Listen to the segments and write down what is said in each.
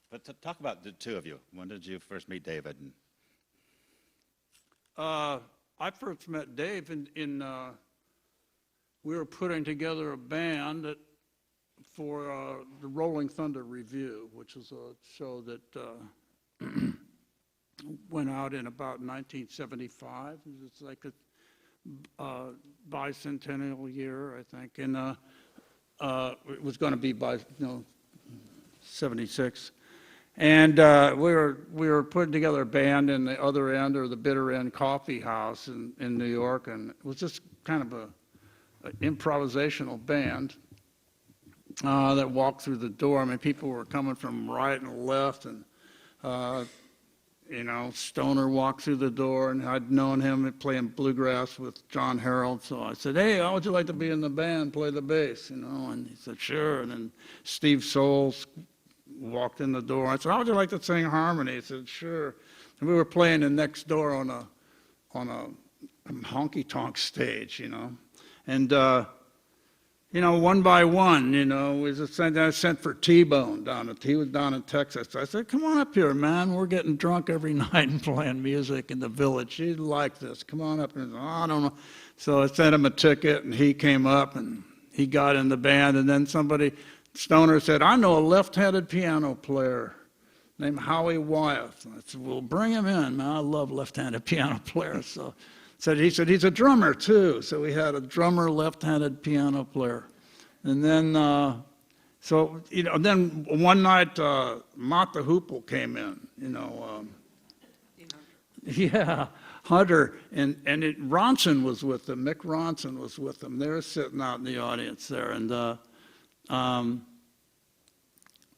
But talk about the two of you. When did you first meet David? I first met Dave we were putting together a band for the Rolling Thunder Review, which is a show that went out in about 1975. It's like a bicentennial year, I think, and it was going to be by 76. And we were putting together a band in the other end, or the Bitter End Coffee House in New York, and it was just kind of an improvisational band that walked through the door. I mean, people were coming from right and left, and Stoner walked through the door, and I'd known him playing bluegrass with John Harold, so I said, "Hey, how would you like to be in the band, play the bass?" And he said, "Sure." And then Steve Soules walked in the door. I said, "How would you like to sing harmony?" He said, "Sure." And we were playing the next door on a honky-tonk stage, And, one by one, we just sent for T-Bone he was down in Texas. I said, "Come on up here, man. We're getting drunk every night and playing music in the village. You'd like this. Come on up." And I don't know. So I sent him a ticket, and he came up, and he got in the band. And then Stoner said, "I know a left-handed piano player named Howie Wyeth." And I said, "Well, bring him in, man. I love left-handed piano players." So he said, "He's a drummer, too." So we had a drummer, left-handed piano player. And then, then one night, Mott the Hoople came in, Yeah, Hunter, and Ronson was with them. Mick Ronson was with them. They were sitting out in the audience there. And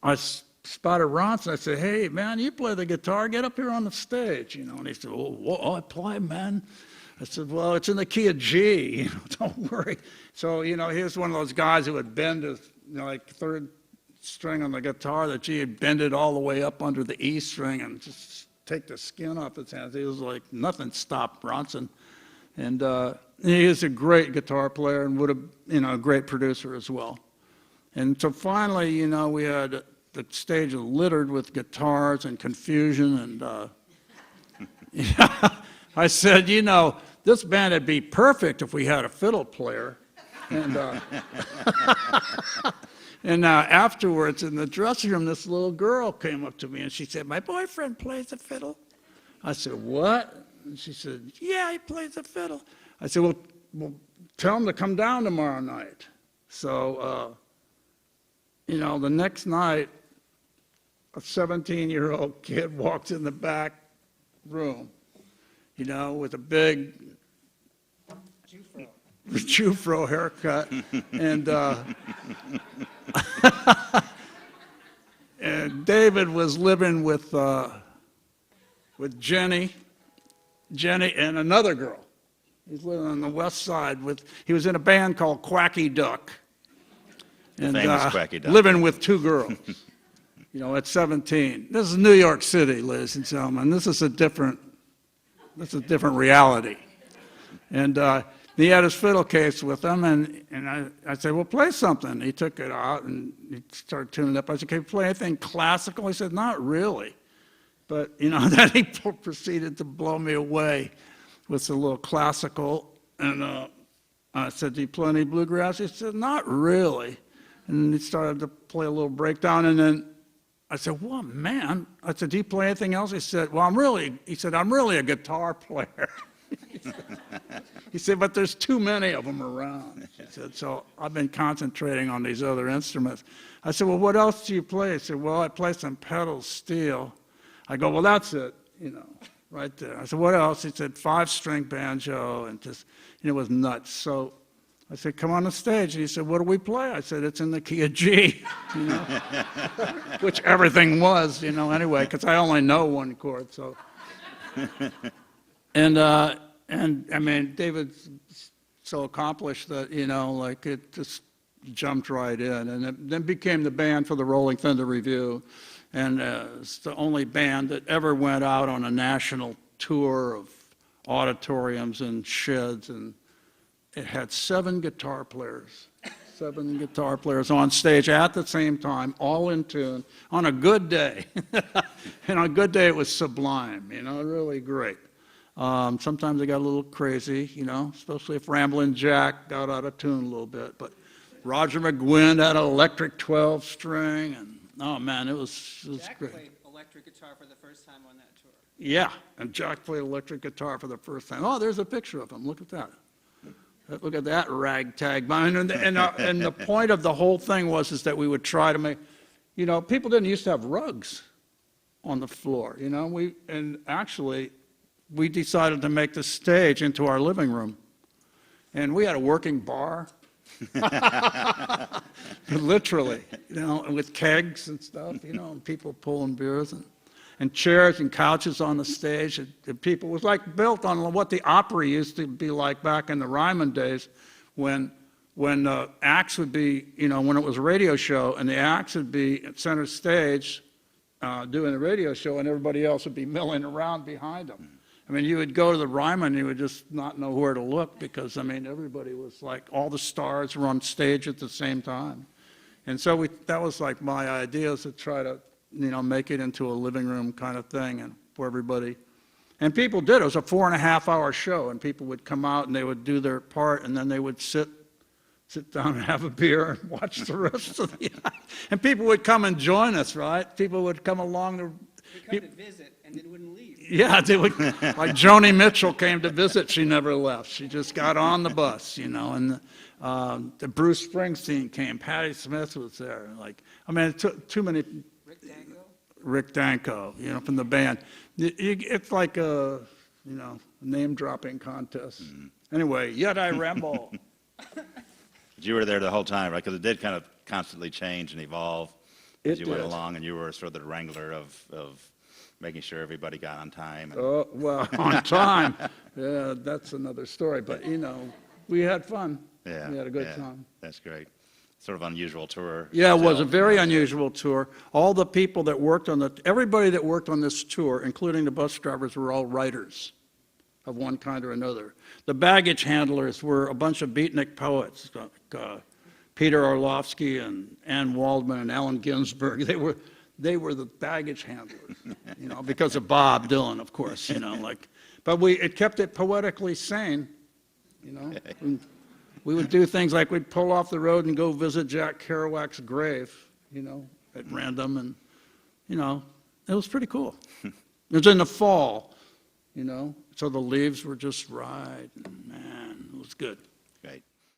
I spotted Ronson. I said, "Hey, man, you play the guitar. Get up here on the stage." And he said, "Oh, I play, man." I said, "Well, it's in the key of G. Don't worry." So, he was one of those guys who would bend his, like third string on the guitar, the G, he'd bend it all the way up under the E string and just take the skin off his hands. He was like, nothing stopped Ronson. And he is a great guitar player and would have, a great producer as well. And so finally, we had the stage littered with guitars and confusion. And I said, this band would be perfect if we had a fiddle player. And, afterwards in the dressing room, this little girl came up to me and she said, "My boyfriend plays the fiddle." I said, "What?" And she said, "Yeah, he plays the fiddle." I said, well, tell him to come down tomorrow night. So, the next night, a 17-year-old kid walks in the back room, with a big Jufro haircut, and and David was living with Jenny and another girl. He's living on the west side he was in a band called Quacky Duck. And famous Quacky Duck. Living with two girls, at 17. This is New York City, ladies and gentlemen. This is a different reality. And he had his fiddle case with him, and I said, "Well, play something." He took it out, and he started tuning it up. I said, "Can you play anything classical?" He said, "Not really." But, then he proceeded to blow me away with a little classical. And I said, "Do you play any bluegrass?" He said, "Not really." And he started to play a little breakdown, and then I said, "Well, man," I said, "Do you play anything else?" He said, "I'm really a guitar player." He said, "But there's too many of them around." He said, "So I've been concentrating on these other instruments." I said, "Well, what else do you play?" He said, "Well, I play some pedal steel." I go, "Well, that's it, right there." I said, "What else?" He said, 5-string banjo, and just, it was nuts. So I said, "Come on the stage." And he said, "What do we play?" I said, "It's in the key of G," which everything was, anyway, because I only know one chord. So, and I mean, David's so accomplished that, it just jumped right in. And it then became the band for the Rolling Thunder Review. And it's the only band that ever went out on a national tour of auditoriums and sheds. And it had 7 guitar players. 7 guitar players on stage at the same time, all in tune, on a good day. And on a good day, it was sublime, really great. Sometimes they got a little crazy, especially if Ramblin' Jack got out of tune a little bit. But Roger McGuinn had an electric 12-string, and oh man, it was Jack great. played electric guitar for the first time on that tour. Yeah, and Jack played electric guitar for the first time. Oh, there's a picture of him. Look at that. Look at that ragtag band. And the point of the whole thing is that we would try to make, people didn't used to have rugs on the floor, and actually we decided to make the stage into our living room. And we had a working bar, literally, and with kegs and stuff, and people pulling beers and chairs and couches on the stage. And people, it was like built on what the opera used to be like back in the Ryman days when acts would be, when it was a radio show and the acts would be at center stage doing the radio show and everybody else would be milling around behind them. I mean, you would go to the Ryman and you would just not know where to look because, everybody was like, all the stars were on stage at the same time. And so that was like my idea, is to try to make it into a living room kind of thing, and for everybody. And people did. It was a 4.5-hour show, and people would come out and they would do their part, and then they would sit down and have a beer and watch the rest of the and people would come and join us, right? People would come along. They come to visit and then wouldn't leave. Yeah, they would. Like Joni Mitchell came to visit. She never left. She just got on the bus, and the Bruce Springsteen came. Patti Smith was there. It took too many. Rick Danko, from the band. It's like a, name-dropping contest. Anyway, yet I ramble. But you were there the whole time, right? Because it did kind of constantly change and evolve as It you went did. along, and you were sort of the wrangler of making sure everybody got on time. And Oh, well, on time. Yeah, that's another story. But, we had fun. yeah, We had a good yeah, time. That's great. Sort of unusual tour. Yeah, it was a still, very unusual tour. All the people that worked everybody that worked on this tour, including the bus drivers, were all writers of one kind or another. The baggage handlers were a bunch of beatnik poets, Peter Orlovsky and Ann Waldman and Allen Ginsberg. They were the baggage handlers, because of Bob Dylan, of course, But it kept it poetically sane, And we would do things like we'd pull off the road and go visit Jack Kerouac's grave, at random, and, it was pretty cool. It was in the fall, so the leaves were just right, and man, it was good. Great.